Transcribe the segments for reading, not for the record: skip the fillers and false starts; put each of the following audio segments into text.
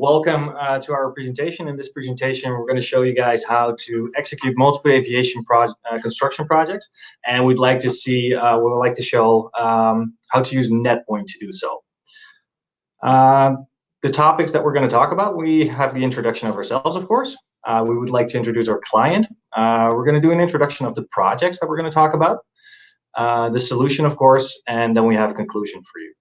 Welcome to our presentation. In this presentation, we're going to show you guys how to execute multiple aviation construction projects, and we'd like to show how to use NetPoint to do so. The topics that we're going to talk about, we have the introduction of ourselves, of course. We would like to introduce our client. We're going to do an introduction of the projects that we're going to talk about, the solution, of course, and then we have a conclusion for you.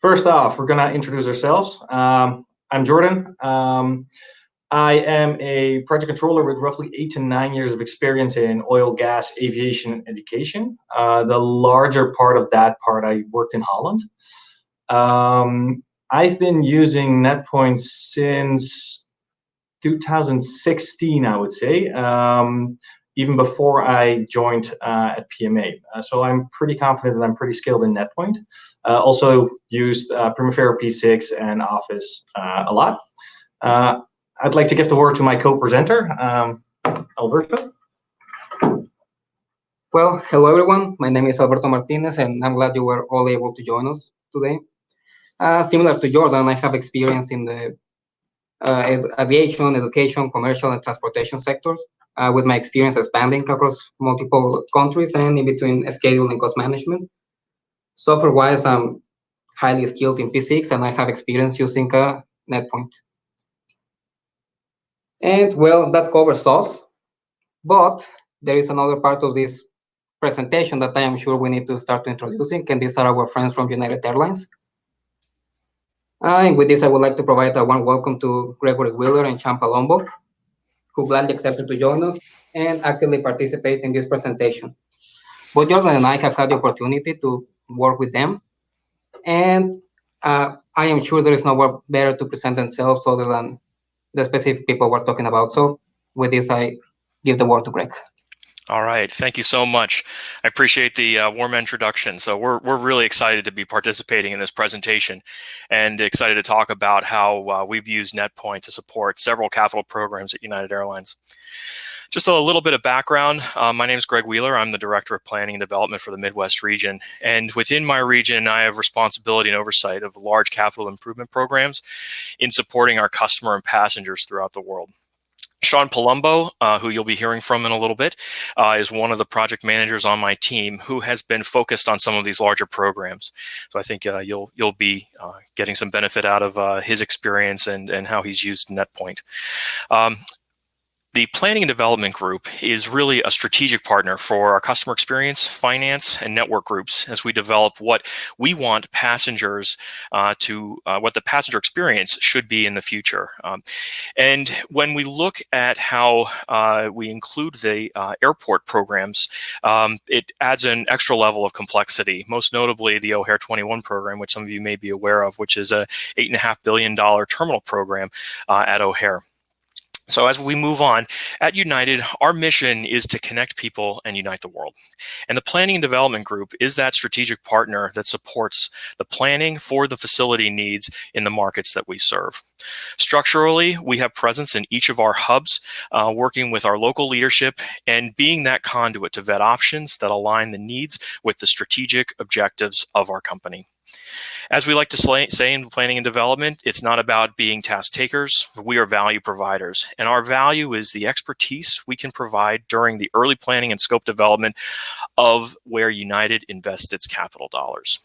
First off, we're going to introduce ourselves. I'm Jorden. I am a project controller with roughly 8 to 9 years of experience in oil, gas, aviation, and education. The larger part of that part, I worked in Holland. I've been using NetPoint since 2016, I would say. Even before I joined at PMA. So I'm pretty confident that I'm pretty skilled in NetPoint. Also used Primavera P6 and Office a lot. I'd like to give the word to my co-presenter, Alberto. Well, hello everyone. My name is Alberto Martinez, and I'm glad you were all able to join us today. Similar to Jorden, I have experience in the aviation, education, commercial, and transportation sectors, with my experience expanding across multiple countries and in between schedule and cost management. Software-wise, I'm highly skilled in P6, and I have experience using NetPoint. And well, that covers us, but there is another part of this presentation that I am sure we need to start introducing, and these are our friends from United Airlines. And with this, I would like to provide a warm welcome to Gregory Wheeler and Chan Palombo, who gladly accepted to join us and actively participate in this presentation. Both Jorden and I have had the opportunity to work with them, and I am sure there is no one better to present themselves other than the specific people we're talking about. So with this, I give the word to Greg. All right, thank you so much. I appreciate the warm introduction. So we're really excited to be participating in this presentation and excited to talk about how we've used NetPoint to support several capital programs at United Airlines. Just a little bit of background. My name is Greg Wheeler. I'm the Director of Planning and Development for the Midwest region. And within my region, I have responsibility and oversight of large capital improvement programs in supporting our customer and passengers throughout the world. Sean Palombo, who you'll be hearing from in a little bit, is one of the project managers on my team who has been focused on some of these larger programs. So I think you'll be getting some benefit out of his experience and how he's used NetPoint. The Planning and Development Group is really a strategic partner for our customer experience, finance, and network groups as we develop what we want passengers what the passenger experience should be in the future. And when we look at how we include the airport programs, it adds an extra level of complexity, most notably the O'Hare 21 program, which some of you may be aware of, which is a $8.5 billion terminal program at O'Hare. So as we move on, at United, our mission is to connect people and unite the world. And the Planning and Development Group is that strategic partner that supports the planning for the facility needs in the markets that we serve. Structurally, we have presence in each of our hubs, working with our local leadership and being that conduit to vet options that align the needs with the strategic objectives of our company. As we like to say in planning and development, it's not about being task takers. We are value providers. And our value is the expertise we can provide during the early planning and scope development of where United invests its capital dollars.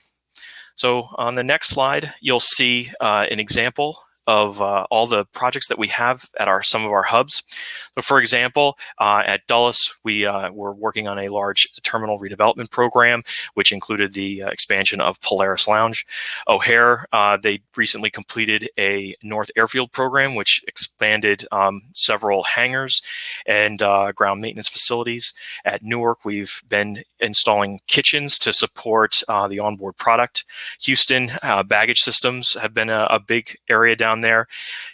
So on the next slide, you'll see an example of all the projects that we have at some of our hubs. So for example, at Dulles, we were working on a large terminal redevelopment program, which included the expansion of Polaris Lounge. O'Hare, they recently completed a North Airfield program, which expanded several hangars and ground maintenance facilities. At Newark, we've been installing kitchens to support the onboard product. Houston, baggage systems have been a big area down there.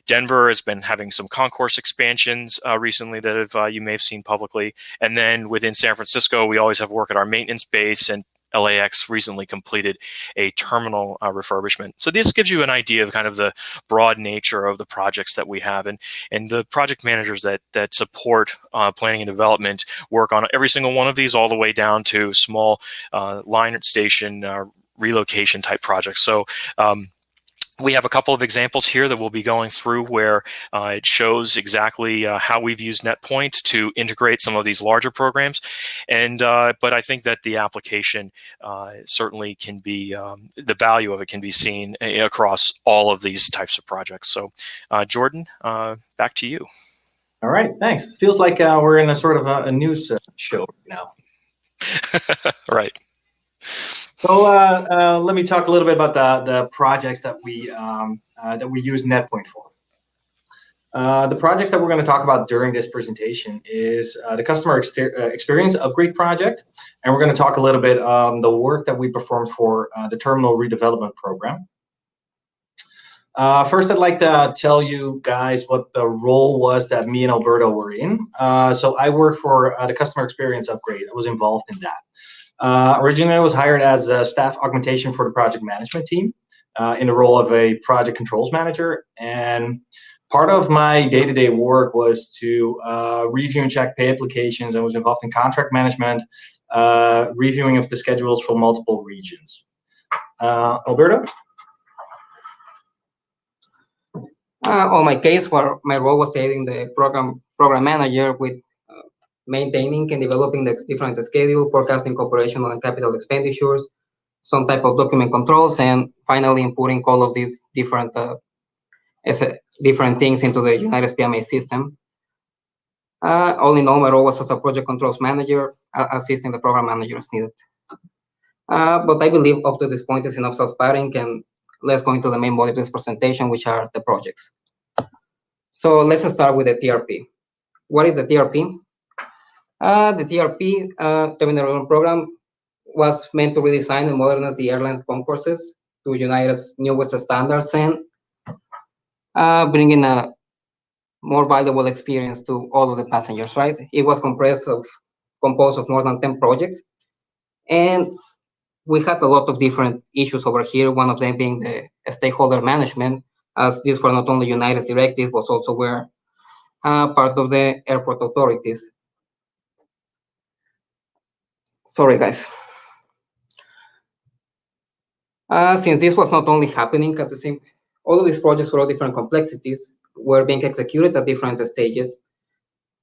Denver has been having some concourse expansions recently that you may have seen publicly. And then within San Francisco, we always have work at our maintenance base, and LAX recently completed a terminal refurbishment. So this gives you an idea of kind of the broad nature of the projects that we have, and the project managers that support planning and development work on every single one of these, all the way down to small line station relocation type projects. So We have a couple of examples here that we'll be going through where it shows exactly how we've used NetPoint to integrate some of these larger programs. And but I think that the application certainly can be, the value of it can be seen across all of these types of projects. So Jorden, back to you. All right, thanks. Feels like we're in a sort of a news show right now. Right. So let me talk a little bit about the projects that we use NetPoint for. The projects that we're going to talk about during this presentation is the customer experience upgrade project, and we're going to talk a little bit the work that we performed for the terminal redevelopment program. First, I'd like to tell you guys what the role was that me and Alberto were in. So I worked for the customer experience upgrade. I was involved in that. Originally, I was hired as a staff augmentation for the project management team in the role of a project controls manager. And part of my day-to-day work was to review and check pay applications. I was involved in contract management, reviewing of the schedules for multiple regions. Alberto? On my case, where my role was aiding the program manager with maintaining and developing the different schedule, forecasting operational and capital expenditures, some type of document controls, and finally inputting all of these different things into the United PMA system. All in all, my role was as a project controls manager, assisting the program manager as needed. But I believe up to this point is enough self-padding, and let's go into the main body of this presentation, which are the projects. So let's start with the TRP. What is the TRP? The TRP, Terminal Program, was meant to redesign and modernize the airline concourses to United's newest standards and bringing a more valuable experience to all of the passengers, right? It was composed of more than 10 projects. And we had a lot of different issues over here, one of them being the stakeholder management, as these were not only United's directives, but also were part of the airport authorities. Sorry, guys. Since this was not only happening at the same, all of these projects were all different complexities, were being executed at different stages,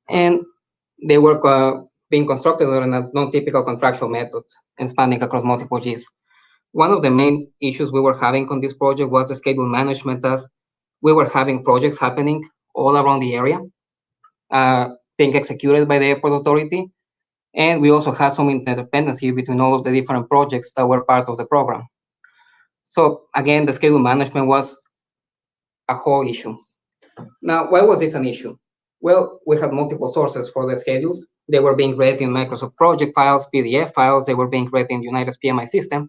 and they were being constructed in a non-typical contractual method and spanning across multiple Gs. One of the main issues we were having on this project was the schedule management, as we were having projects happening all around the area, being executed by the airport authority, and we also had some interdependency between all of the different projects that were part of the program. So again, the schedule management was a whole issue. Now, why was this an issue? Well, we had multiple sources for the schedules. They were being read in Microsoft project files, PDF files. They were being read in United's PMI system.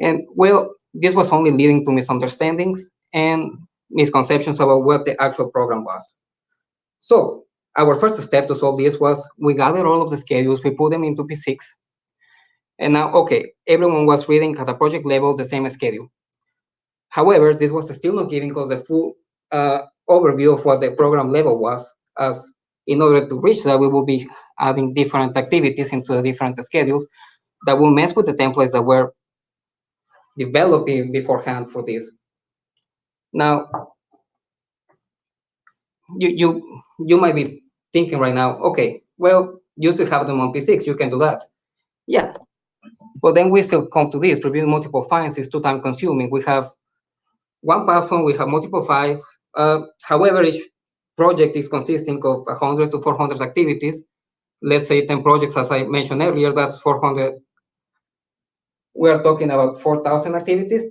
And well, this was only leading to misunderstandings and misconceptions about what the actual program was. So our first step to solve this was we gathered all of the schedules, we put them into P6. And now, okay, everyone was reading at a project level the same schedule. However, this was still not giving us the full overview of what the program level was, as in order to reach that, we will be adding different activities into the different schedules that will mess with the templates that were developing beforehand for this. Now, you might be thinking right now, okay, well, you still have them on P6, you can do that. Yeah, but then we still come to this, reviewing multiple files is too time consuming. We have one platform, we have multiple files. However, each project is consisting of 100 to 400 activities. Let's say 10 projects, as I mentioned earlier, that's 400. We are talking about 4,000 activities,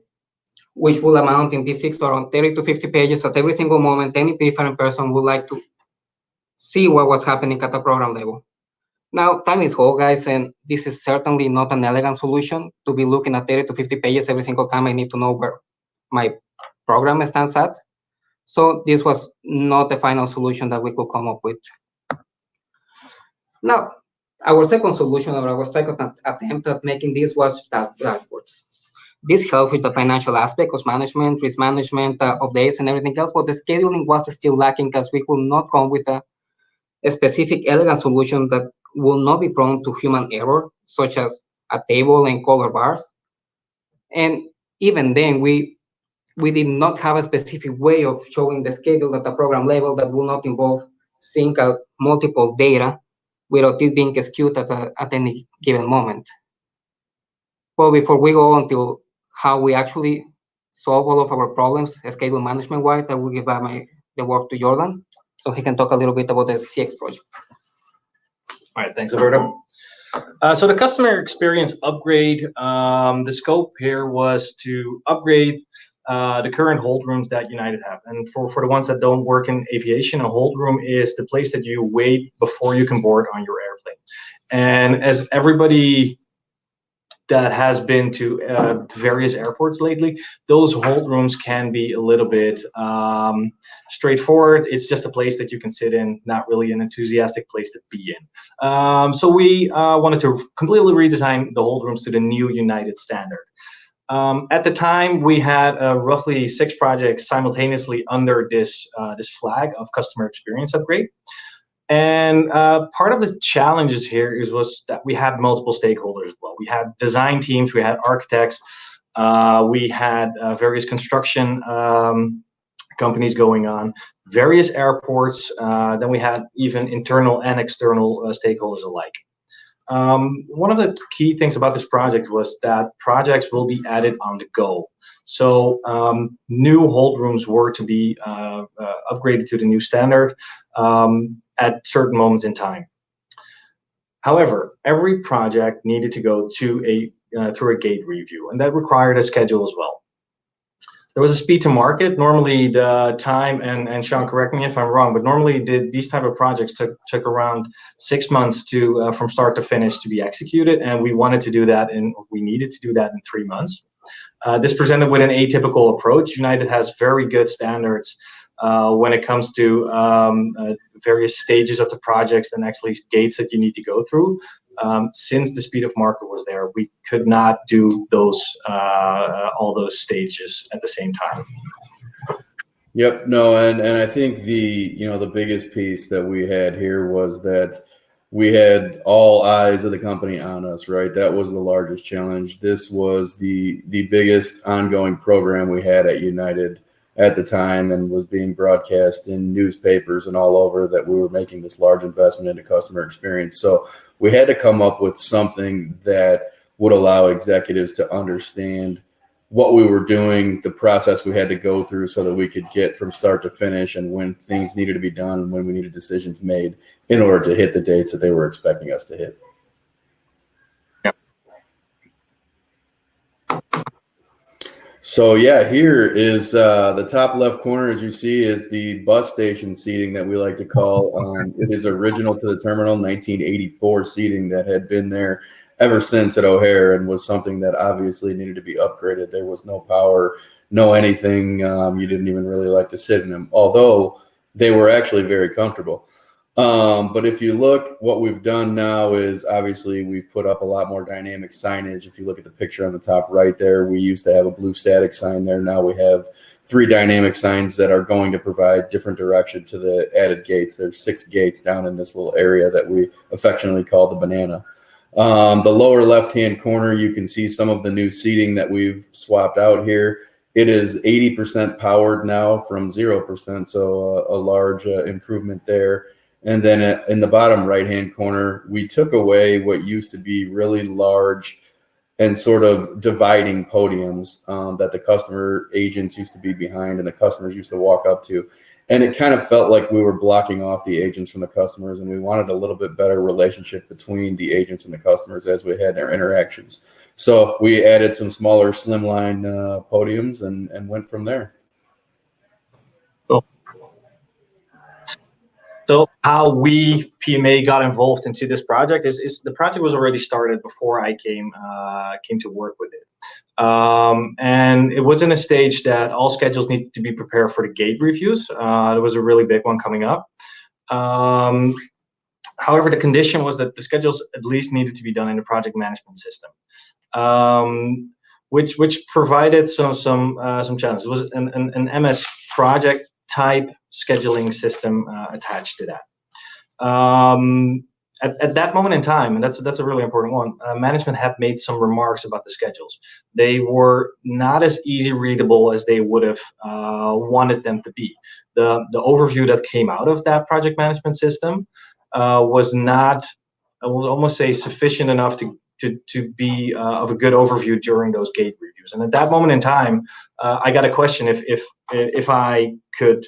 which will amount in P6 to around 30 to 50 pages at every single moment. Any different person would like to see what was happening at the program level. Now, time is whole, guys, and this is certainly not an elegant solution to be looking at 30 to 50 pages every single time I need to know where my program stands at. So this was not the final solution that we could come up with. Now, our second solution, or our second attempt at making this was dashboards. This helped with the financial aspect, cost management, risk management, updates, and everything else, but the scheduling was still lacking because we could not come with a specific elegant solution that will not be prone to human error, such as a table and color bars. And even then, we we did not have a specific way of showing the schedule at the program level that will not involve sync out multiple data without it being skewed at any given moment. Well, before we go on to how we actually solve all of our problems schedule management-wise, I will give back the work to Jorden so he can talk a little bit about the CX project. All right, thanks, Alberto. So the customer experience upgrade, the scope here was to upgrade the current hold rooms that United have. And for the ones that don't work in aviation, a hold room is the place that you wait before you can board on your airplane. And as everybody that has been to various airports lately, those hold rooms can be a little bit straightforward. It's just a place that you can sit in, not really an enthusiastic place to be in. So we wanted to completely redesign the hold rooms to the new United standard. At the time, we had roughly 6 projects simultaneously under this flag of customer experience upgrade. And part of the challenges here was that we had multiple stakeholders as well. We had design teams, we had architects, we had various construction companies going on, various airports, then we had even internal and external stakeholders alike. One of the key things about this project was that projects will be added on the go. So new hold rooms were to be upgraded to the new standard at certain moments in time. However, every project needed to go to through a gate review, and that required a schedule as well. There was a speed to market. Normally the time, and Sean, correct me if I'm wrong, but normally these type of projects took around 6 months to from start to finish to be executed, and we wanted to do that, and we needed to do that in 3 months. This presented with an atypical approach. United has very good standards when it comes to various stages of the projects and actually gates that you need to go through. Since the speed of market was there, we could not do those all those stages at the same time. Yep, no, and I think the biggest piece that we had here was that we had all eyes of the company on us, right? That was the largest challenge. This was the biggest ongoing program we had at United at the time, and was being broadcast in newspapers and all over that we were making this large investment into customer experience. So we had to come up with something that would allow executives to understand what we were doing, the process we had to go through so that we could get from start to finish, and when things needed to be done and when we needed decisions made in order to hit the dates that they were expecting us to hit. So yeah, here is the top left corner, as you see, is the bus station seating that we like to call. It is original to the terminal, 1984 seating that had been there ever since at O'Hare, and was something that obviously needed to be upgraded. There was no power, no anything. You didn't even really like to sit in them, although they were actually very comfortable. But if you look, what we've done now is obviously we've put up a lot more dynamic signage. If you look at the picture on the top right there, we used to have a blue static sign there. Now we have 3 dynamic signs that are going to provide different direction to the added gates. There's 6 gates down in this little area that we affectionately call the banana. The lower left-hand corner, you can see some of the new seating that we've swapped out here. It is 80% powered now from 0%, so a large improvement there. And then in the bottom right-hand corner, we took away what used to be really large and sort of dividing podiums that the customer agents used to be behind and the customers used to walk up to. And it kind of felt like we were blocking off the agents from the customers, and we wanted a little bit better relationship between the agents and the customers as we had our interactions. So we added some smaller slimline podiums and went from there. So how we, PMA, got involved into this project is the project was already started before I came to work with it. And it was in a stage that all schedules needed to be prepared for the gate reviews. There was a really big one coming up. However, the condition was that the schedules at least needed to be done in the project management system, which provided some challenges. It was an MS project type scheduling system attached to that. at that moment in time, and that's a really important one, management had made some remarks about the schedules. They were not as easy readable as they would have wanted them to be. The overview that came out of that project management system was not, I will almost say, sufficient enough to be of a good overview during those gate reviews. And at that moment in time, I got a question if I could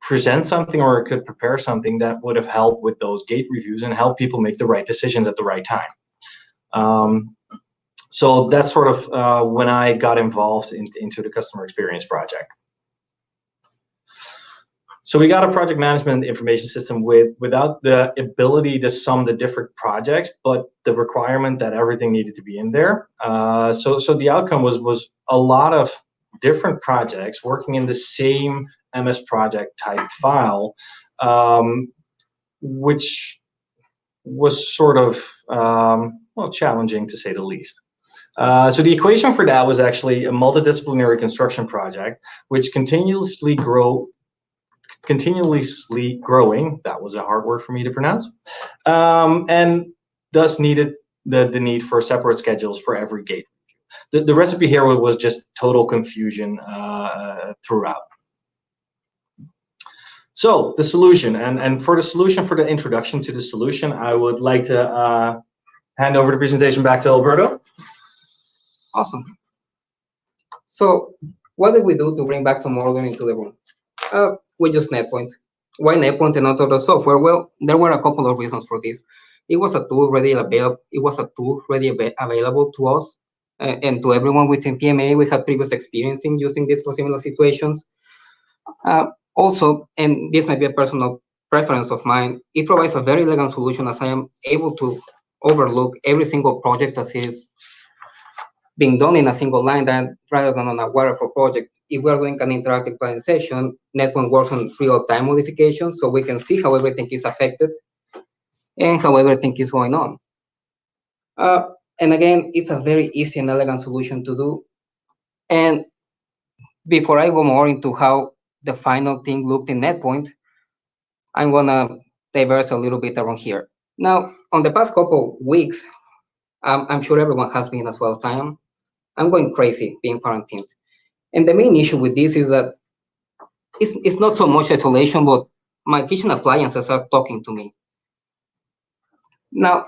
present something or could prepare something that would have helped with those gate reviews and help people make the right decisions at the right time. So that's sort of when I got involved into the customer experience project. So we got a project management information system without the ability to sum the different projects, but the requirement that everything needed to be in there. So the outcome was a lot of different projects working in the same MS project type file, which was sort of well, challenging to say the least. So the equation for that was actually a multidisciplinary construction project, which continuously growing, that was a hard word for me to pronounce, and thus needed the need for separate schedules for every gate. The recipe here was just total confusion throughout. So the solution, and for the solution, for the introduction to the solution, I would like to hand over the presentation back to Alberto. Awesome. So what did we do to bring back some order into the room? We used NetPoint. Why NetPoint and not other software? Well, there were a couple of reasons for this. It was a tool ready available. It was a tool ready available to us and to everyone within PMA. We had previous experience in using this for similar situations. Also, and this might be a personal preference of mine, it provides a very elegant solution as I am able to overlook every single project as is being done in a single line rather than on a waterfall project. If we're doing an interactive planning session, NetPoint works on real-time modifications, so we can see how everything is affected and how everything is going on. And again, it's a very easy and elegant solution to do. And before I go more into how the final thing looked in NetPoint, I'm gonna diverse a little bit around here. Now, on the past couple weeks, I'm sure everyone has been as well as I am. I'm going crazy being quarantined. And the main issue with this is that it's not so much isolation, but my kitchen appliances are talking to me. Now,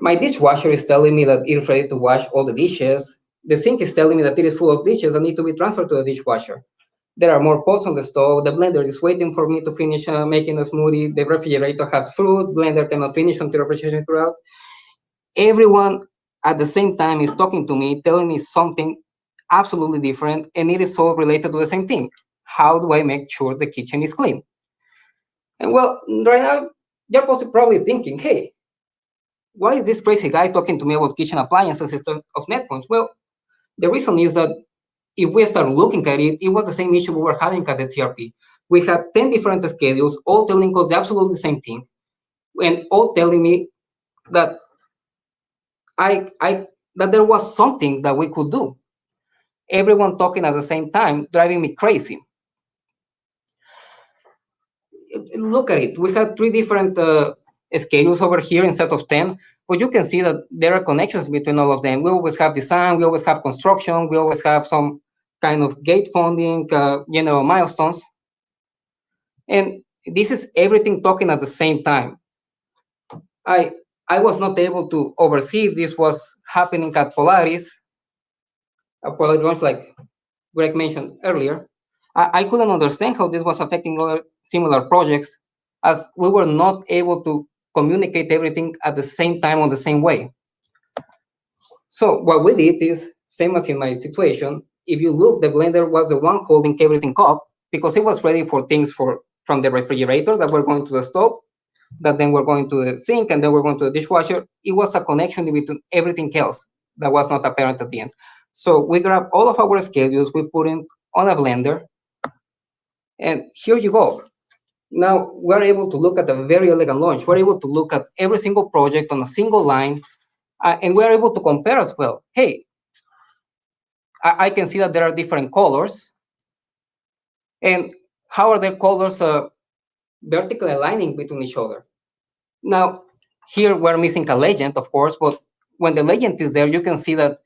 my dishwasher is telling me that it is ready to wash all the dishes. The sink is telling me that it is full of dishes that need to be transferred to the dishwasher. There are more pots on the stove. The blender is waiting for me to finish making a smoothie. The refrigerator has fruit. Blender cannot finish until the refrigerator is out. Everyone at the same time is talking to me, telling me something absolutely different, and it is all related to the same thing. How do I make sure the kitchen is clean? And well, right now, you're probably thinking, hey, why is this crazy guy talking to me about kitchen appliances instead of NetPoint? Well, the reason is that if we start looking at it, it was the same issue we were having at the TRP. We had 10 different schedules, all telling us the absolutely same thing, and all telling me that that there was something that we could do. Everyone talking at the same time, driving me crazy. Look at it. We have 3 different schedules over here instead of 10, but you can see that there are connections between all of them. We always have design, we always have construction, we always have some kind of gate funding, general milestones. And this is everything talking at the same time. I was not able to oversee if this was happening at Polaris, Polaris, like Greg mentioned earlier. I couldn't understand how this was affecting other similar projects, as we were not able to communicate everything at the same time on the same way. So what we did is, same as in my situation, if you look, the blender was the one holding everything up because it was ready for things from the refrigerator that were going to the stove, that then we're going to the sink, and then we're going to the dishwasher. It was a connection between everything else that was not apparent at the end. So we grabbed all of our schedules, we put them on a blender, and here you go. Now we're able to look at a very elegant launch. We're able to look at every single project on a single line, and we're able to compare as well. Hey, I can see that there are different colors, and how are their colors vertically aligning between each other? Now, here we're missing a legend, of course, but when the legend is there, you can see that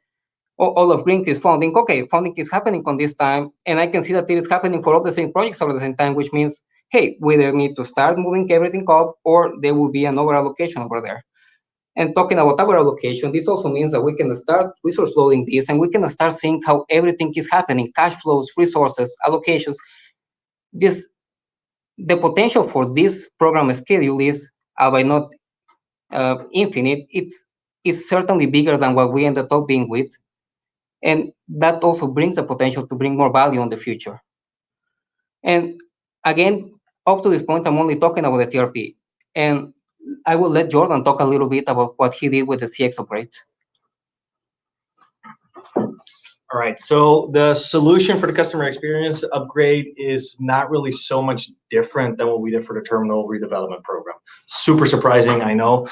all of green is funding. Okay, funding is happening on this time, and I can see that it is happening for all the same projects at the same time, which means, hey, we either need to start moving everything up, or there will be an over allocation over there. And talking about our allocation, this also means that we can start resource loading this, and we can start seeing how everything is happening, cash flows, resources, allocations. The potential for this program schedule is, albeit not infinite, it's certainly bigger than what we ended up being with. And that also brings the potential to bring more value in the future. And again, up to this point, I'm only talking about the TRP. And I will let Jorden talk a little bit about what he did with the CX upgrades. All right, so the solution for the customer experience upgrade is not really so much different than what we did for the terminal redevelopment program. Super surprising, I know.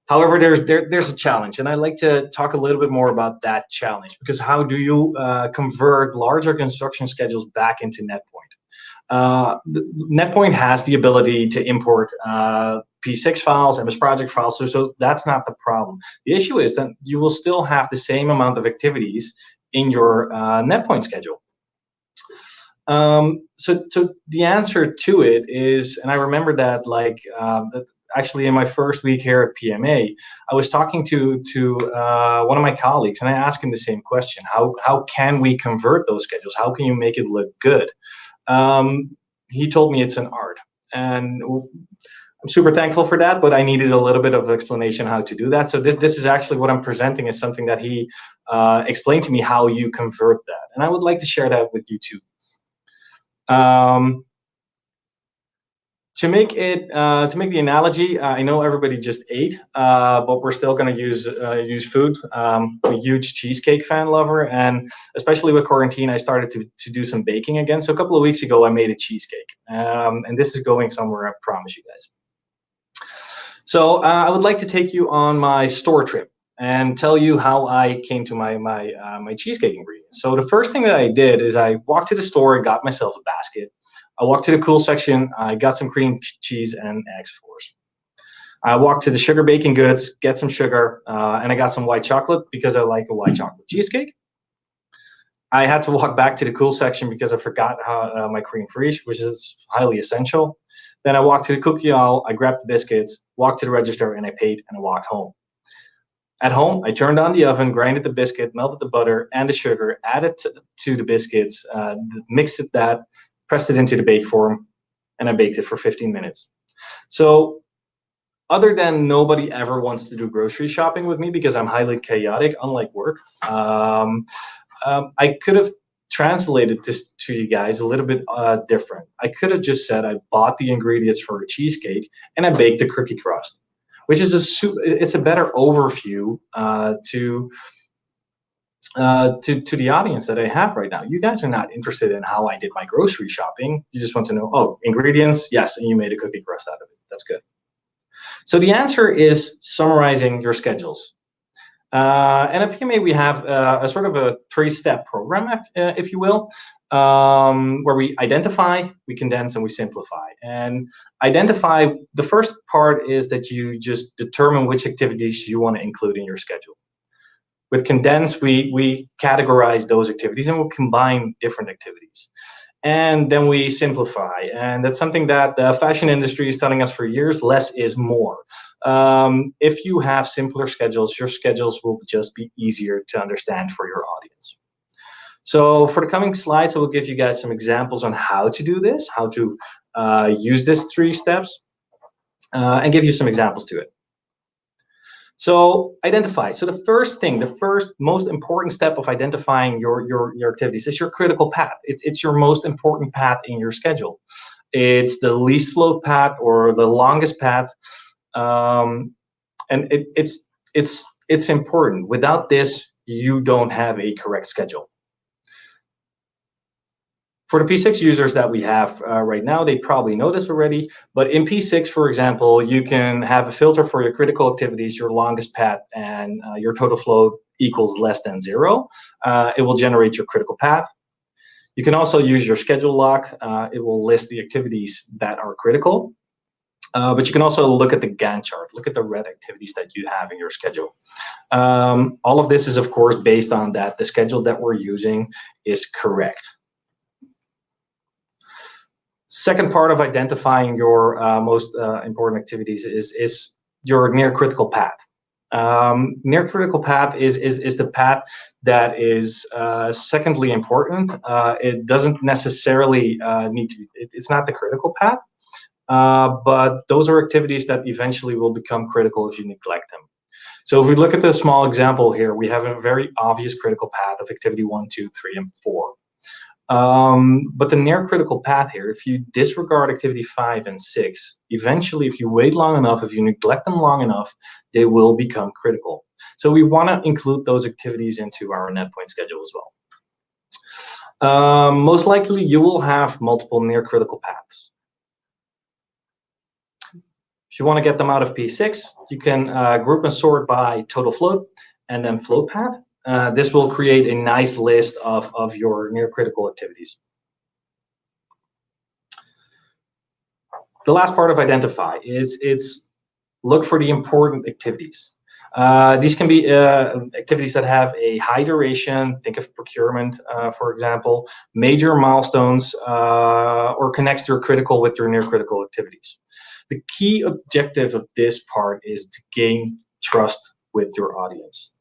However, there's a challenge, and I'd like to talk a little bit more about that challenge, because how do you convert larger construction schedules back into NetPoint? NetPoint has the ability to import P6 files, MS Project files, so that's not the problem. The issue is that you will still have the same amount of activities in your NetPoint schedule. So the answer to it is, and I remember that actually in my first week here at PMA, I was talking to one of my colleagues, and I asked him the same question: how can we convert those schedules? How can you make it look good? He told me it's an art, and I'm super thankful for that, but I needed a little bit of explanation how to do that. So this is actually what I'm presenting as something that he explained to me, how you convert that. And I would like to share that with you too. To make the analogy, I know everybody just ate, but we're still going to use food. I'm a huge cheesecake fan lover, and especially with quarantine, I started to do some baking again. So a couple of weeks ago, I made a cheesecake, and this is going somewhere, I promise you guys. So I would like to take you on my store trip and tell you how I came to my cheesecake ingredients. So the first thing that I did is I walked to the store and got myself a basket. I walked to the cool section. I got some cream cheese and eggs, of course. I walked to the sugar baking goods, get some sugar, and I got some white chocolate because I like a white chocolate cheesecake. I had to walk back to the cool section because I forgot my cream fraiche, which is highly essential. Then I walked to the cookie aisle, I grabbed the biscuits, walked to the register, and I paid, and I walked home. At home, I turned on the oven, grinded the biscuit, melted the butter and the sugar, added to the biscuits, mixed that, pressed it into the bake form, and I baked it for 15 minutes. So other than nobody ever wants to do grocery shopping with me because I'm highly chaotic, unlike work, I could have translated this to you guys a little bit different. I could have just said I bought the ingredients for a cheesecake and I baked the cookie crust, which is it's a better overview to the audience that I have right now. You guys are not interested in how I did my grocery shopping. You just want to know, oh, ingredients, yes, and you made a cookie crust out of it. That's good. So the answer is summarizing your schedules. And at PMA, we have a sort of a 3-step program, if you will, where we identify, we condense, and we simplify. And identify, the first part is that you just determine which activities you want to include in your schedule. With condense, we categorize those activities and we'll combine different activities. And then we simplify. And that's something that the fashion industry is telling us for years: less is more. If you have simpler schedules, your schedules will just be easier to understand for your audience. So for the coming slides, I will give you guys some examples on how to do this, how to use this 3 steps, and give you some examples to it. So identify. So the first most important step of identifying your activities is your critical path. It's your most important path in your schedule. It's the least flowed path or the longest path, and it's important. Without this, you don't have a correct schedule. For the P6 users that we have right now, they probably know this already, but in P6, for example, you can have a filter for your critical activities, your longest path, and your total flow equals less than 0. It will generate your critical path. You can also use your schedule lock. It will list the activities that are critical. But you can also look at the Gantt chart, look at the red activities that you have in your schedule. All of this is, of course, based on that the schedule that we're using is correct. Second part of identifying your most important activities is your near critical path. Near critical path is the path that is secondly important. It doesn't necessarily need to be, it's not the critical path, but those are activities that eventually will become critical if you neglect them. So if we look at the small example here, we have a very obvious critical path of activity 1, 2, 3, and 4. But the near critical path here, if you disregard activity 5 and 6, eventually if you wait long enough, if you neglect them long enough, they will become critical. So we want to include those activities into our NetPoint schedule as well. Most likely you will have multiple near critical paths. If you want to get them out of P6, you can group and sort by total float and then float path. This will create a nice list of your near critical activities. The last part of identify is look for the important activities. These can be activities that have a high duration. Think of procurement, for example, major milestones, or connects your critical with your near critical activities. The key objective of this part is to gain trust with your audience.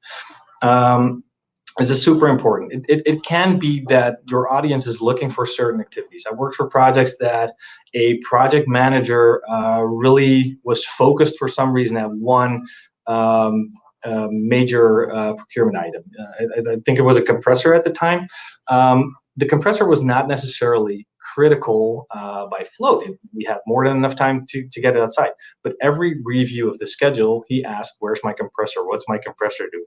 This is super important. It can be that your audience is looking for certain activities. I worked for projects that a project manager really was focused for some reason at one major procurement item. I think it was a compressor at the time. The compressor was not necessarily critical by float. We had more than enough time to get it outside. But every review of the schedule, he asked, where's my compressor? What's my compressor doing?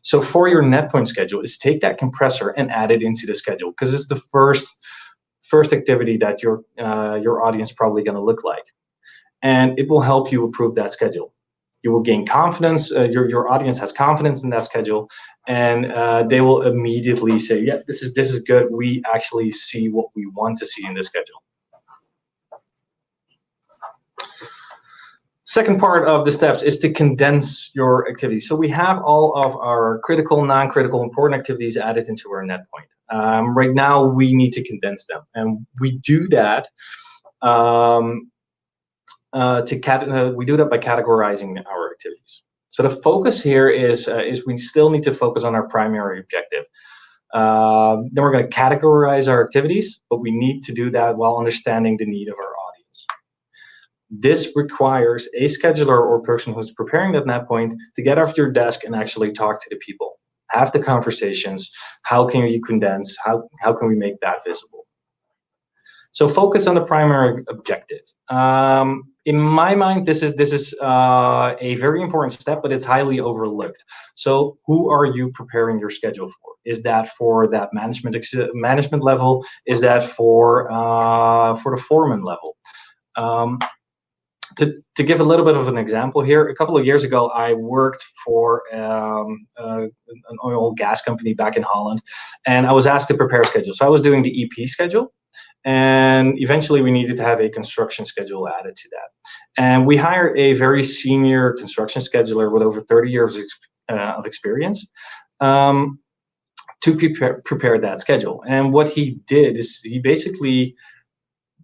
So for your NetPoint schedule is take that compressor and add it into the schedule, because it's the first activity that your audience probably going to look like. And it will help you approve that schedule. You will gain confidence, your audience has confidence in that schedule, and they will immediately say, yeah, this is good. We actually see what we want to see in this schedule. Second part of the steps is to condense your activities. So we have all of our critical, non-critical, important activities added into our NetPoint. Right now, we need to condense them, and we do that. We do that by categorizing our activities. So the focus here is we still need to focus on our primary objective. Then we're going to categorize our activities, but we need to do that while understanding the need of our audience. This requires a scheduler or person who's preparing that NetPoint to get off your desk and actually talk to the people, have the conversations. How can you condense? How can we make that visible? So focus on the primary objective. In my mind, this is a very important step, but it's highly overlooked. So who are you preparing your schedule for? Is that for that management level? Is that for the foreman level? To give a little bit of an example here, a couple of years ago, I worked for an oil gas company back in Holland, and I was asked to prepare a schedule. So I was doing the EP schedule, and eventually we needed to have a construction schedule added to that. And we hired a very senior construction scheduler with over 30 years of experience to prepare that schedule. And what he did is he basically,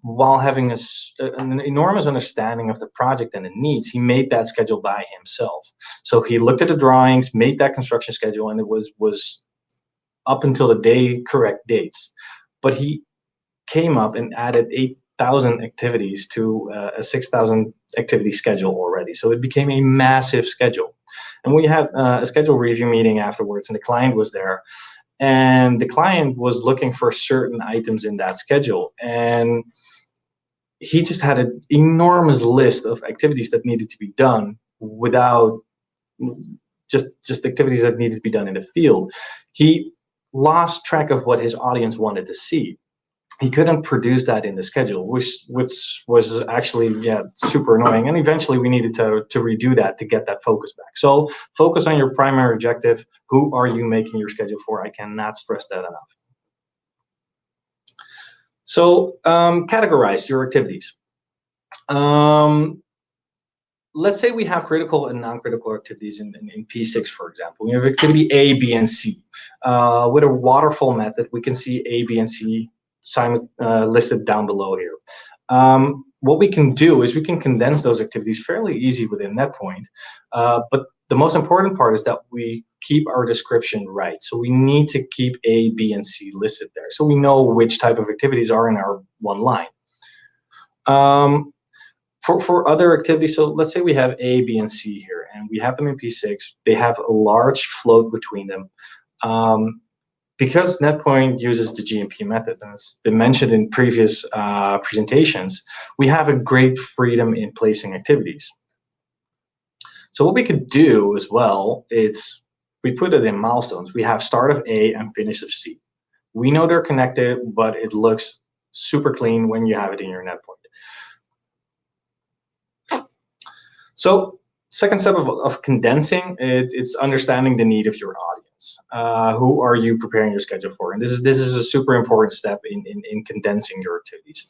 while having an enormous understanding of the project and the needs, he made that schedule by himself. So he looked at the drawings, made that construction schedule, and it was up until the correct dates. But he came up and added 8,000 activities to a 6,000 activity schedule already. So it became a massive schedule. And we had a schedule review meeting afterwards, and the client was there. And the client was looking for certain items in that schedule. And he just had an enormous list of activities that needed to be done without just activities that needed to be done in the field. He lost track of what his audience wanted to see. He couldn't produce that in the schedule, which was actually super annoying. And eventually we needed to redo that to get that focus back. So focus on your primary objective. Who are you making your schedule for? I cannot stress that enough. So categorize your activities. let's say we have critical and non-critical activities in P6, for example. We have activity A, B, and C. With a waterfall method, we can see A, B, and C listed down below here. What we can do is we can condense those activities fairly easy within NetPoint, but the most important part is that we keep our description right. So we need to keep A, B, and C listed there, so we know which type of activities are in our one line. For other activities, so let's say we have A, B, and C here, and we have them in P6. They have a large float between them. Because NetPoint uses the GMP method, and it's been mentioned in previous presentations, we have a great freedom in placing activities. So what we could do as well is we put it in milestones. We have start of A and finish of C. We know they're connected, but it looks super clean when you have it in your NetPoint. So second step of condensing, it's understanding the need of your audience. Who are you preparing your schedule for? And this is a super important step in condensing your activities.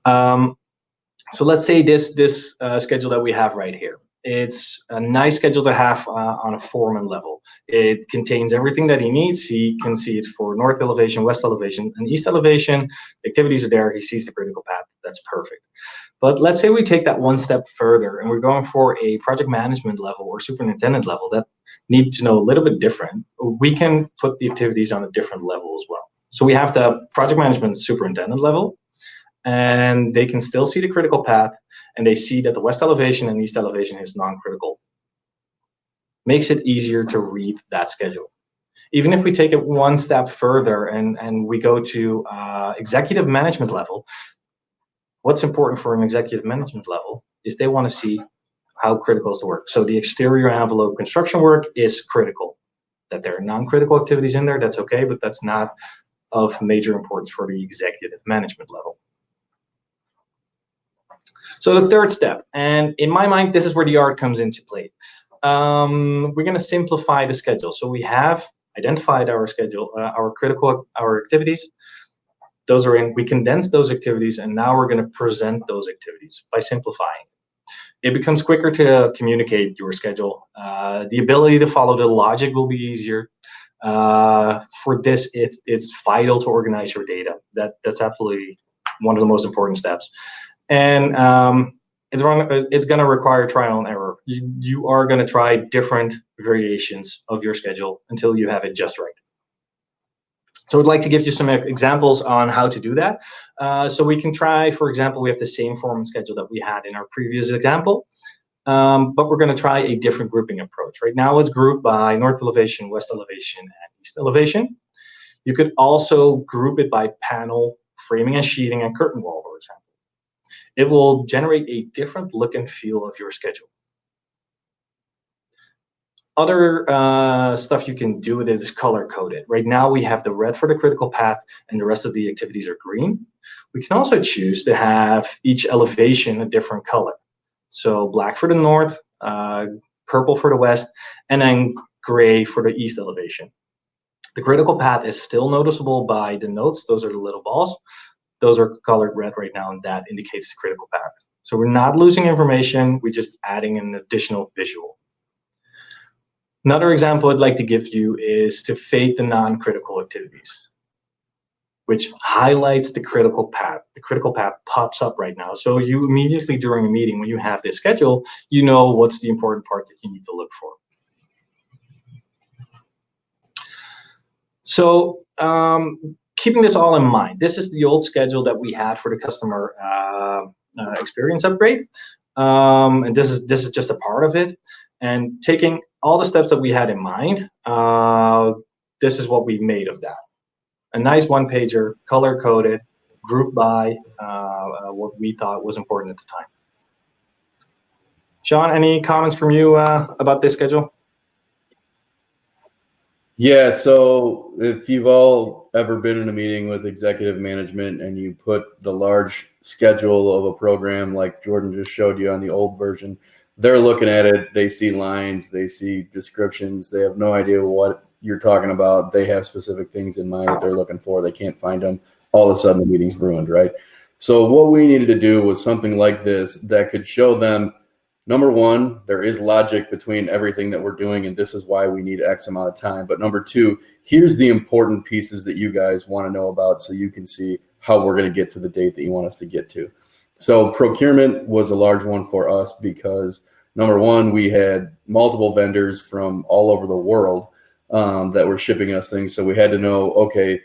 So let's say this schedule that we have right here. It's a nice schedule to have on a foreman level. It contains everything that he needs. He can see it for north elevation, west elevation, and east elevation. The activities are there. He sees the critical path. That's perfect. But let's say we take that one step further and we're going for a project management level or superintendent level that need to know a little bit different. We can put the activities on a different level as well. So we have the project management superintendent level, and they can still see the critical path, and they see that the west elevation and east elevation is non-critical. Makes it easier to read that schedule. Even if we take it one step further and we go to executive management level, what's important for an executive management level is they want to see how critical is the work. So the exterior envelope construction work is critical. That there are non-critical activities in there, that's okay, but that's not of major importance for the executive management level. So the third step, and in my mind, this is where the art comes into play. We're going to simplify the schedule. So we have identified our schedule, our activities. Those are in. We condense those activities, and now we're going to present those activities by simplifying. It becomes quicker to communicate your schedule. The ability to follow the logic will be easier. For this, it's vital to organize your data. That's absolutely one of the most important steps. And it's going to require trial and error. You are going to try different variations of your schedule until you have it just right. So I'd like to give you some examples on how to do that. So we can try, for example, we have the same form and schedule that we had in our previous example, but we're going to try a different grouping approach. Right now it's grouped by north elevation, west elevation, and east elevation. You could also group it by panel, framing and sheeting, and curtain wall, for example. It will generate a different look and feel of your schedule. Other stuff you can do with it is color coded. Right now we have the red for the critical path and the rest of the activities are green. We can also choose to have each elevation a different color. So black for the north, purple for the west, and then gray for the east elevation. The critical path is still noticeable by the notes. Those are the little balls. Those are colored red right now, and that indicates the critical path. So we're not losing information, we're just adding an additional visual. Another example I'd like to give you is to fade the non-critical activities, which highlights the critical path. The critical path pops up right now. So you immediately during a meeting, when you have this schedule, you know what's the important part that you need to look for. So keeping this all in mind, this is the old schedule that we had for the customer experience upgrade. And this is just a part of it. And taking all the steps that we had in mind, this is what we made of that. A nice one-pager, color-coded, grouped by what we thought was important at the time. Sean, any comments from you about this schedule? Yeah, so if you've all ever been in a meeting with executive management and you put the large schedule of a program like Jorden just showed you on the old version, they're looking at it, they see lines, they see descriptions, they have no idea what you're talking about. They have specific things in mind that they're looking for. They can't find them. All of a sudden the meeting's ruined, right? So what we needed to do was something like this that could show them number one, there is logic between everything that we're doing, and this is why we need X amount of time. But number two, here's the important pieces that you guys want to know about so you can see how we're going to get to the date that you want us to get to. So procurement was a large one for us because, number one, we had multiple vendors from all over the world that were shipping us things. So we had to know, okay,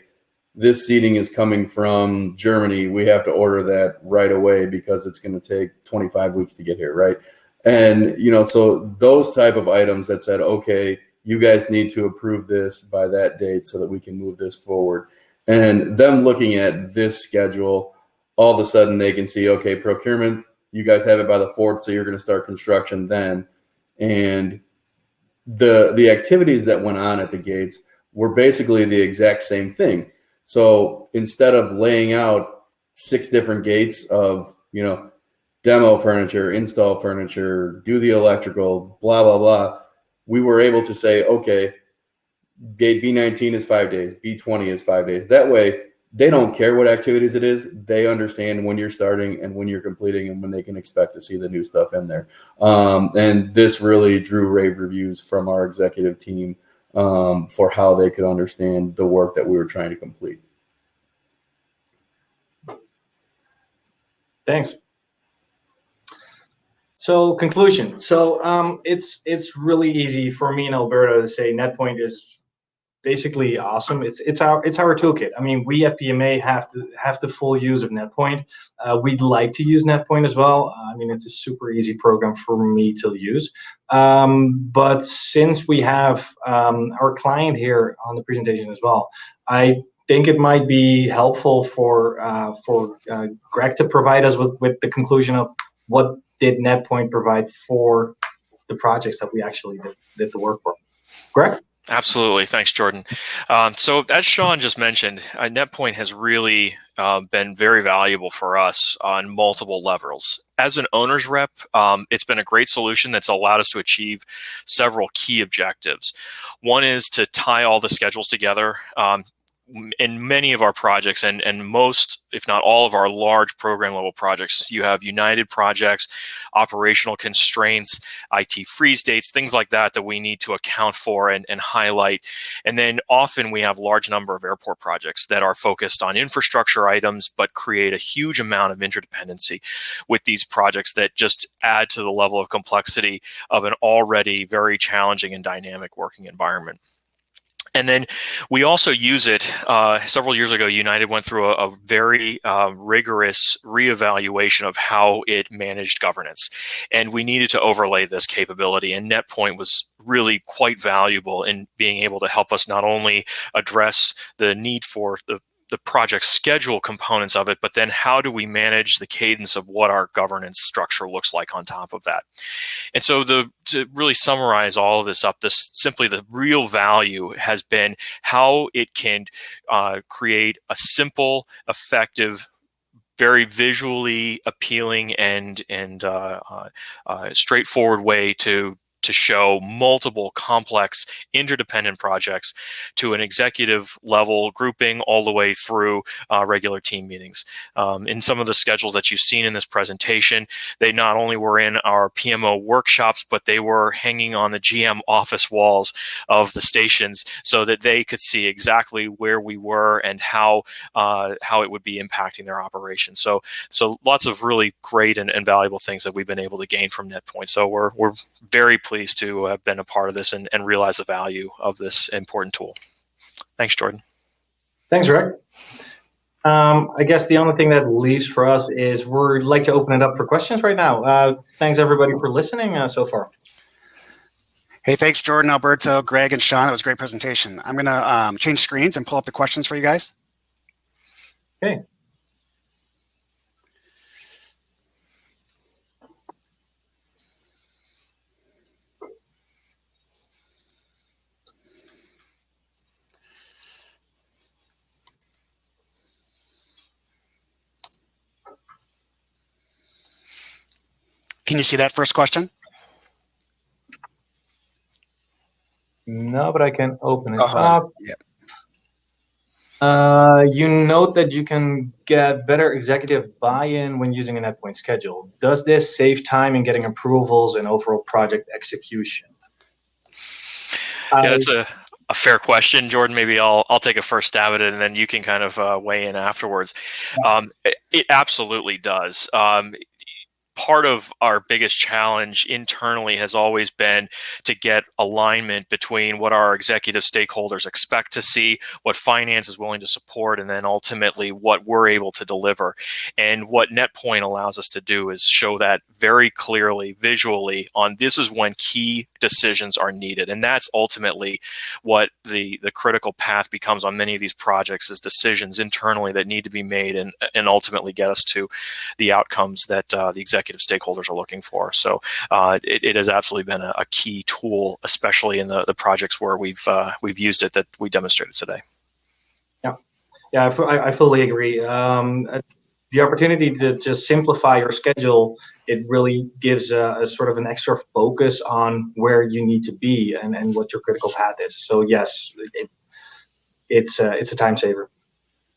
this seating is coming from Germany. We have to order that right away because it's going to take 25 weeks to get here, right? And, so those type of items that said, okay, you guys need to approve this by that date so that we can move this forward. And them looking at this schedule, all of a sudden they can see, okay, procurement, you guys have it by the 4th, so you're going to start construction then. And the activities that went on at the gates were basically the exact same thing. So instead of laying out 6 different gates of, demo furniture, install furniture, do the electrical, blah, blah, blah, we were able to say, okay, gate B19 is 5 days, B20 is 5 days. That way, they don't care what activities it is. They understand when you're starting and when you're completing and when they can expect to see the new stuff in there. And this really drew rave reviews from our executive team for how they could understand the work that we were trying to complete. Thanks. So conclusion. So it's really easy for me and Alberto to say NetPoint is basically awesome. It's our toolkit. I mean, we at PMA have the full use of NetPoint. We'd like to use NetPoint as well. I mean, it's a super easy program for me to use. But since we have our client here on the presentation as well, I think it might be helpful for Greg to provide us with the conclusion of what did NetPoint provide for the projects that we actually did the work for. Greg? Absolutely. Thanks, Jorden. So as Sean just mentioned, NetPoint has really been very valuable for us on multiple levels. As an owner's rep, it's been a great solution that's allowed us to achieve several key objectives. One is to tie all the schedules together. In many of our projects and most, if not all of our large program level projects, you have United projects, operational constraints, IT freeze dates, things like that we need to account for and highlight. And then often we have large number of airport projects that are focused on infrastructure items, but create a huge amount of interdependency with these projects that just add to the level of complexity of an already very challenging and dynamic working environment. And then we also use it. Several years ago, United went through a very rigorous reevaluation of how it managed governance. And we needed to overlay this capability. And NetPoint was really quite valuable in being able to help us not only address the need for the project schedule components of it, but then how do we manage the cadence of what our governance structure looks like on top of that. And so to really summarize all of this up, simply the real value has been how it can create a simple, effective, very visually appealing and straightforward way to show multiple complex interdependent projects to an executive level grouping all the way through regular team meetings. In some of the schedules that you've seen in this presentation, they not only were in our PMO workshops, but they were hanging on the GM office walls of the stations so that they could see exactly where we were and how it would be impacting their operations. So lots of really great and valuable things that we've been able to gain from NetPoint. So we're very pleased to have been a part of this and realize the value of this important tool. Thanks, Jorden. Thanks, Rick. I guess the only thing that leaves for us is we'd like to open it up for questions right now. Thanks, everybody, for listening so far. Hey, thanks, Jorden, Alberto, Greg, and Sean. That was a great presentation. I'm going to change screens and pull up the questions for you guys. Okay. Can you see that first question? No, but I can open it up. Yeah. You note that you can get better executive buy-in when using a NetPoint schedule. Does this save time in getting approvals and overall project execution? Yeah, that's a fair question, Jordan. Maybe I'll take a first stab at it, and then you can kind of weigh in afterwards. It absolutely does. Part of our biggest challenge internally has always been to get alignment between what our executive stakeholders expect to see, what finance is willing to support, and then ultimately what we're able to deliver. And what NetPoint allows us to do is show that very clearly, visually, on this is when key decisions are needed. And that's ultimately what the critical path becomes on many of these projects, is decisions internally that need to be made and ultimately get us to the outcomes that the executive stakeholders are looking for. So it has absolutely been a key tool, especially in the projects where we've used it that we demonstrated today. Yeah, I fully agree. The opportunity to just simplify your schedule, it really gives a sort of an extra focus on where you need to be and what your critical path is. So yes, it's a time saver.